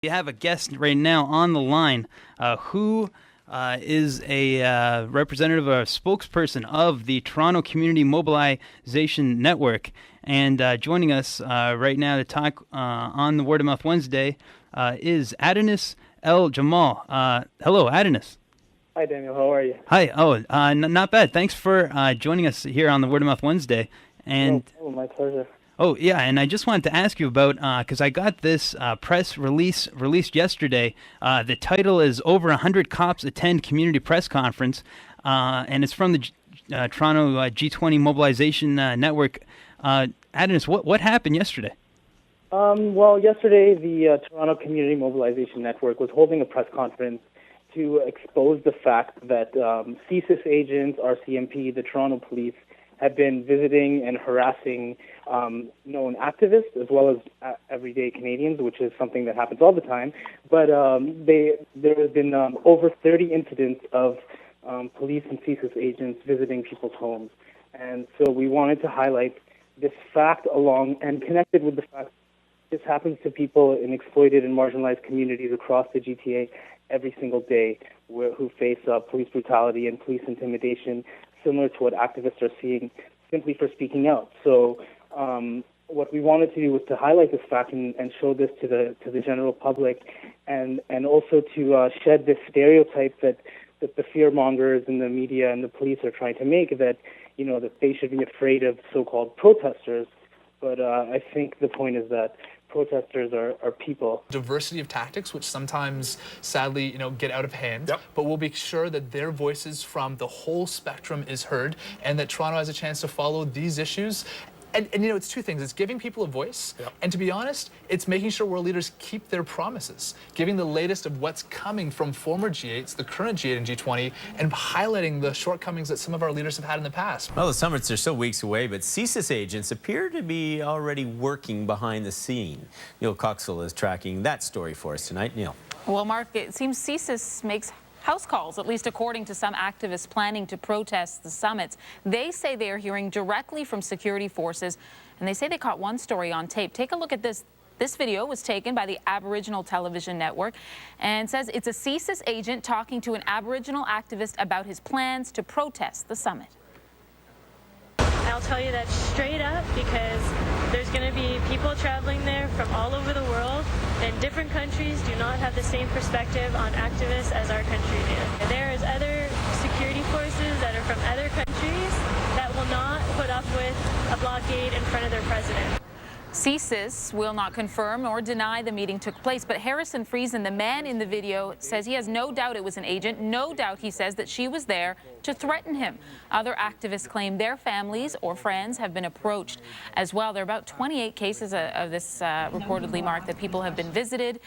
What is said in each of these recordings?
We have a guest right now on the line who is a representative or a spokesperson of the Toronto Community Mobilization Network. And joining us right now to talk on the Word of Mouth Wednesday is Adonis El Jamal. Hello, Adonis. Hi, Daniel. How are you? Hi. Oh, not bad. Thanks for joining us here on the Word of Mouth Wednesday. And my pleasure. Oh, yeah, and I just wanted to ask you about, because I got this press released yesterday. The title is Over 100 Cops Attend Community Press Conference, and it's from the Toronto G20 Mobilization Network. Adonis, what happened yesterday? Well, yesterday the Toronto Community Mobilization Network was holding a press conference to expose the fact that CSIS agents, RCMP, the Toronto Police, have been visiting and harassing known activists as well as everyday Canadians, which is something that happens all the time. But there have been over 30 incidents of police and CSIS agents visiting people's homes. And so we wanted to highlight this fact along and connected with the fact this happens to people in exploited and marginalized communities across the GTA every single day who face police brutality and police intimidation, similar to what activists are seeing simply for speaking out. So what we wanted to do was to highlight this fact and show this to the general public, and also to shed this stereotype that the fearmongers in the media and the police are trying to make, that that they should be afraid of so-called protesters. But I think the point is that protesters are people. Diversity of tactics, which sometimes, sadly, get out of hand. Yep. But we'll be sure that their voices from the whole spectrum is heard, and that Toronto has a chance to follow these issues. And it's two things. It's giving people a voice, yep, and to be honest, it's making sure world leaders keep their promises, giving the latest of what's coming from former G8s, the current G8 and G20, and highlighting the shortcomings that some of our leaders have had in the past. Well, the summits are still weeks away, but CSIS agents appear to be already working behind the scene. Neil Coxell is tracking that story for us tonight. Neil. Well, Mark, it seems CSIS makes house calls, at least according to some activists planning to protest the summits. They say they are hearing directly from security forces, and they say they caught one story on tape. Take a look at this. This video was taken by the Aboriginal Television Network and says it's a CSIS agent talking to an Aboriginal activist about his plans to protest the summit. I'll tell you that straight up because there's going to be people traveling there from all over the world, and different countries do not have the same perspective on activists as our country do. There is other security forces that are from other countries that will not put up with a blockade in front of their president. CSIS will not confirm or deny the meeting took place, but Harrison Friesen, the man in the video, says he has no doubt it was an agent. No doubt, he says, that she was there to threaten him. Other activists claim their families or friends have been approached as well. There are about 28 cases of this reportedly, Mark, that people have been visited.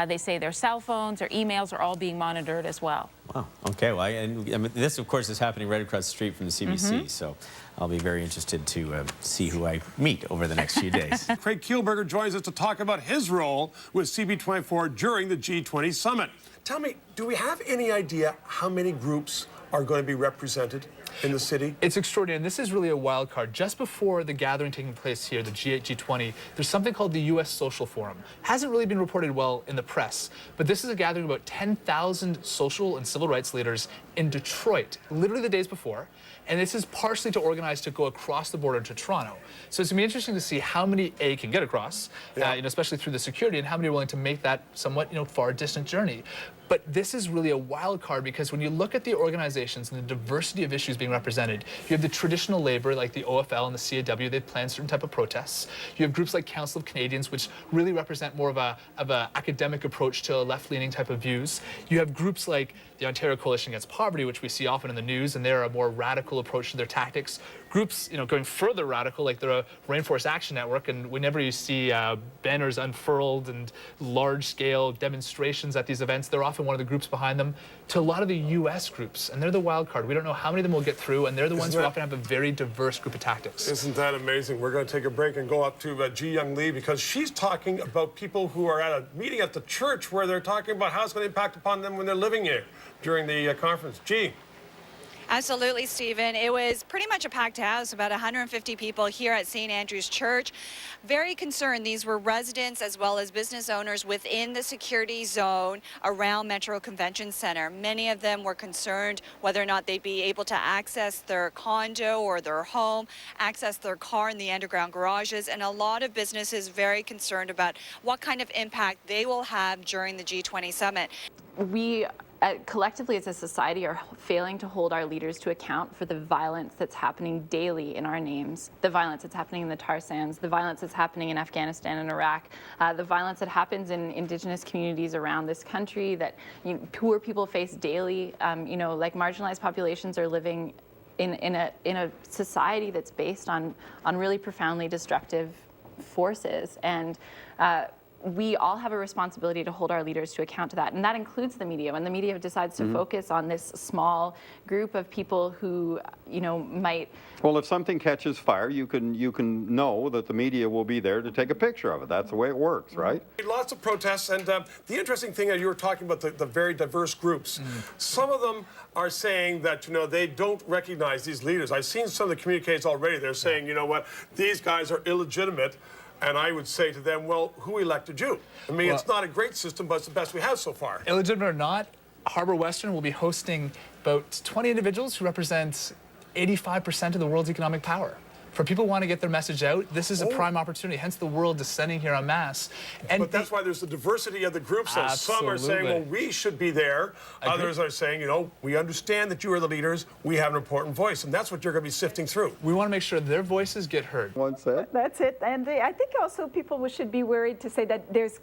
They say their cell phones or emails are all being monitored as well. Wow. Okay. Well, I mean, this, of course, is happening right across the street from the CBC. So I'll be very interested to see who I meet over the next few days. Craig Kielburger joins us to talk about his role with CP24 during the G20 summit. Tell me, do we have any idea how many groups are going to be represented in the city? It's extraordinary, and this is really a wild card. Just before the gathering taking place here, the G8, G20, there's something called the U.S. Social Forum. Hasn't really been reported well in the press, but this is a gathering of about 10,000 social and civil rights leaders in Detroit, literally the days before. And this is partially to organize to go across the border to Toronto. So it's going to be interesting to see how many can get across, especially through the security, and how many are willing to make that somewhat far distant journey. But this is really a wild card because when you look at the organizations and the diversity of issues being represented, you have the traditional labor like the OFL and the CAW. They plan certain type of protests. You have groups like Council of Canadians, which really represent more of a academic approach to left-leaning type of views. You have groups like the Ontario Coalition Against Poverty, which we see often in the news, and they're a more radical approach to their tactics. Groups, going further radical, like the Rainforest Action Network, and whenever you see banners unfurled and large-scale demonstrations at these events, they're often one of the groups behind them, to a lot of the U.S. groups, and they're the wild card. We don't know how many of them will get through, and they're the ones who often have a very diverse group of tactics. Isn't that amazing? We're going to take a break and go up to Ji Young Lee, because she's talking about people who are at a meeting at the church where they're talking about how it's going to impact upon them when they're living here during the conference. Ji. Absolutely, Stephen. It was pretty much a packed house, about 150 people here at St. Andrew's Church. Very concerned. These were residents as well as business owners within the security zone around Metro Convention Center. Many of them were concerned whether or not they'd be able to access their condo or their home, access their car in the underground garages, and a lot of businesses very concerned about what kind of impact they will have during the G20 summit. We collectively as a society are failing to hold our leaders to account for the violence that's happening daily in our names, the violence that's happening in the tar sands, the violence that's happening in Afghanistan and Iraq, the violence that happens in Indigenous communities around this country that poor people face daily. Like marginalized populations are living in a society that's based on really profoundly destructive forces, and we all have a responsibility to hold our leaders to account to that, and that includes the media. When the media decides to focus on this small group of people who, might. Well, if something catches fire, you can know that the media will be there to take a picture of it. That's the way it works, right? Lots of protests, and the interesting thing is you were talking about the very diverse groups. Some of them are saying that they don't recognize these leaders. I've seen some of the communiques already. They're saying, you know what, these guys are illegitimate. And I would say to them, well, who elected you? I mean, it's not a great system, but it's the best we have so far. Illegitimate or not, Harbour Western will be hosting about 20 individuals who represent 85% of the world's economic power. For people who want to get their message out, this is a prime opportunity, hence the world descending here en masse. But that's why there's the diversity of the groups. So some are saying, well, we should be there. Others are saying, we understand that you are the leaders. We have an important voice. And that's what you're going to be sifting through. We want to make sure their voices get heard. That's it. That's it. And I think also people should be worried to say that there's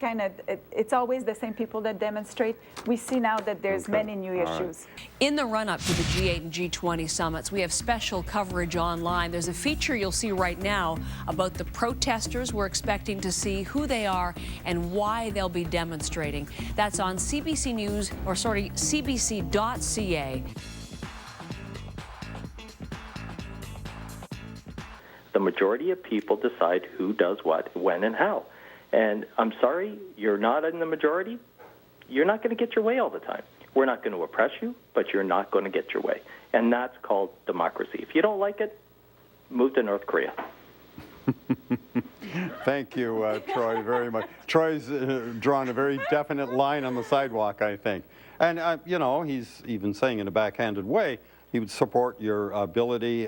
it's always the same people that demonstrate. We see now that there's many new issues. In the run-up to the G8 and G20 summits, we have special coverage online. There's a feature you'll see right now about the protesters. We're expecting to see who they are and why they'll be demonstrating. That's on CBC News, cbc.ca. The majority of people decide who does what, when, and how. And I'm sorry, you're not in the majority. You're not going to get your way all the time. We're not going to oppress you, but you're not going to get your way. And that's called democracy. If you don't like it, move to North Korea. Thank you, Troy, very much. Troy's drawn a very definite line on the sidewalk, I think. And, he's even saying in a backhanded way, he would support your ability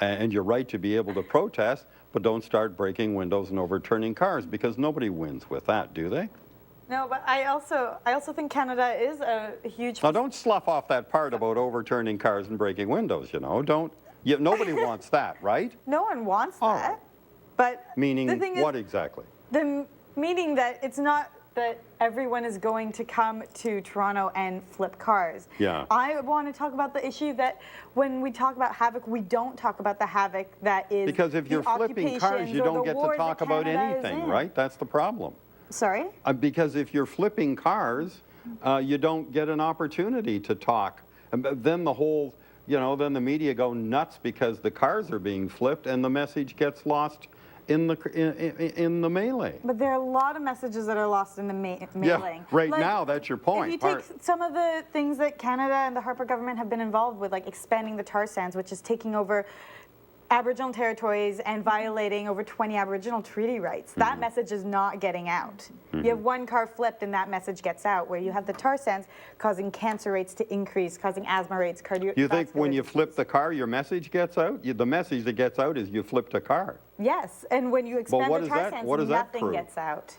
and your right to be able to protest, but don't start breaking windows and overturning cars, because nobody wins with that, do they? No, but I also think Canada is a huge. Now, don't slough off that part about overturning cars and breaking windows. Nobody wants that, right? No one wants that. But meaning the thing what is, exactly? Meaning that it's not that everyone is going to come to Toronto and flip cars. Yeah. I want to talk about the issue that when we talk about havoc, we don't talk about the havoc that is. Because if you're flipping cars, you don't get to talk about anything, right? That's the problem. Sorry? Because if you're flipping cars, you don't get an opportunity to talk. And then the whole, then the media go nuts because the cars are being flipped and the message gets lost in the melee. But there are a lot of messages that are lost in the mailing. Yeah, right now, that's your point. If you take some of the things that Canada and the Harper government have been involved with, like expanding the tar sands, which is taking over Aboriginal territories and violating over 20 Aboriginal treaty rights. That message is not getting out. You have one car flipped and that message gets out, where you have the tar sands causing cancer rates to increase, causing asthma rates, cardiovascular. You think when you flip the car, your message gets out? The message that gets out is you flipped a car. Yes, and when you expand the tar sands, nothing gets out.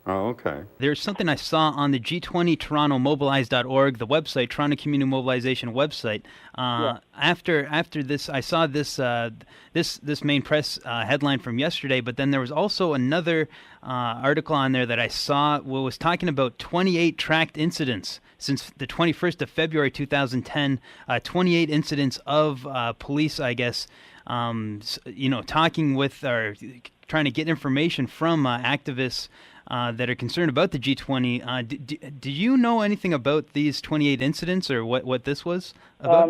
Oh, okay. There's something I saw on the G20 Toronto Mobilize.org, the website, Toronto Community Mobilization website. After this, I saw this this main press headline from yesterday, but then there was also another article on there that I saw was talking about 28 tracked incidents since the 21st of February 2010, 28 incidents of police, I guess, talking with or trying to get information from activists that are concerned about the G20. Do you know anything about these 28 incidents or what this was about?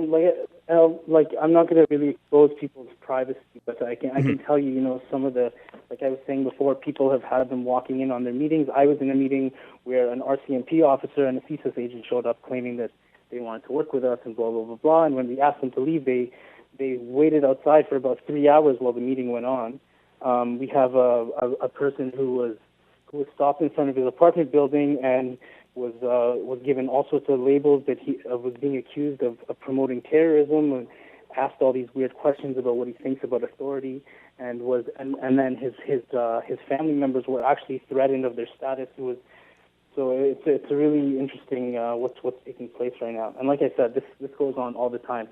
I'm not going to really expose people's privacy, but I can tell you, some of the, like I was saying before, people have had them walking in on their meetings. I was in a meeting where an RCMP officer and a CSIS agent showed up claiming that they wanted to work with us and blah, blah, blah, blah. And when we asked them to leave, they waited outside for about 3 hours while the meeting went on. We have a person who was stopped in front of his apartment building and was given all sorts of labels that he was being accused of promoting terrorism, and asked all these weird questions about what he thinks about authority, and then his family members were actually threatened of their status. So it's really interesting what's taking place right now. And like I said, this goes on all the time.